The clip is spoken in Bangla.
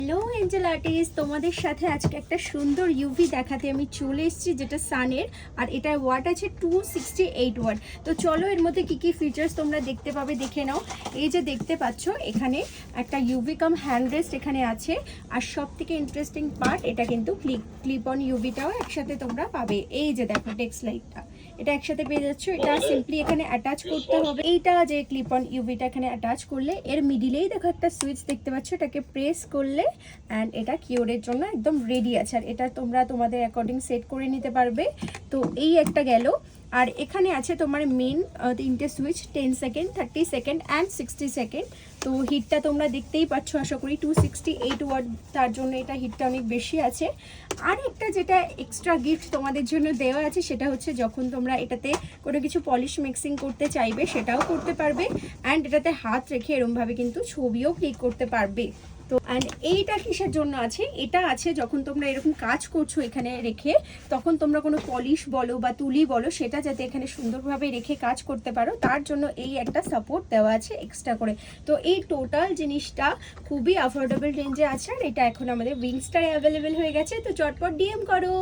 হ্যালো এঞ্জেল আর্টিস্ট, তোমাদের সাথে আজকে একটা সুন্দর ইউভি দেখাতে আমি চলে এসেছি, যেটা সানের। আর এটার ওয়াট আছে 268 ওয়াট। তো চলো এর মধ্যে কি কি ফিচার্স তোমরা দেখতে পাবে দেখে নাও। এই যে দেখতে পাচ্ছ এখানে একটা ইউভি কাম হ্যান্ড রেস্ট এখানে আছে। আর সব থেকে ইন্টারেস্টিং পার্ট, এটা কিন্তু ক্লিপ অন ইউভিটাও একসাথে তোমরা পাবে। এই যে দেখো টেক্সট লাইটটা, এটা একসাথে পেয়ে যাচ্ছ। এটা সিম্পলি এখানে অ্যাটাচ করতে হবে। এইটা যে ক্লিপ অন ইউভিটা এখানে অ্যাটাচ করলে এর মিডিলেই দেখো একটা সুইচ দেখতে পাচ্ছ, এটাকে প্রেস করলে অ্যান্ড এটা কিওরের জন্য একদম রেডি আছে। আর এটা তোমরা তোমাদের অ্যাকর্ডিং সেট করে নিতে পারবে। তো এই একটা গেল। আর এখানে আছে তোমার মেন তিনটে switch, 10 second, 30 second and 60 second. তো হিটটা তোমরা দেখতেই পাচ্ছ আশা করি 268 ওয়াট, তার জন্য এটা হিটটা অনেক বেশি আছে। আর একটা যেটা এক্সট্রা গিফট তোমাদের জন্য দেওয়া আছে, সেটা হচ্ছে যখন তোমরা এটাতে কোনো কিছু পলিশ মিক্সিং করতে চাইবে সেটাও করতে পারবে। অ্যান্ড এটাতে হাত রেখে এরমভাবে কিন্তু ছবিও ক্লিক করতে পারবে। তো অ্যান্ড এইটা কিসের জন্য আছে, এটা আছে যখন তোমরা এরকম কাজ করছো এখানে রেখে, তখন তোমরা কোনো পলিশ বলো বা তুলি বলো, সেটা যাতে এখানে সুন্দরভাবে রেখে কাজ করতে পারো, তার জন্য এই একটা সাপোর্ট দেওয়া আছে এক্সট্রা করে। তো এই টোটাল জিনিসটা খুবই অ্যাফোর্ডেবল রেঞ্জে আছে। আর এটা এখন আমাদের উইংসটায় অ্যাভেলেবেল হয়ে গেছে। তো চটপট ডিএম করো।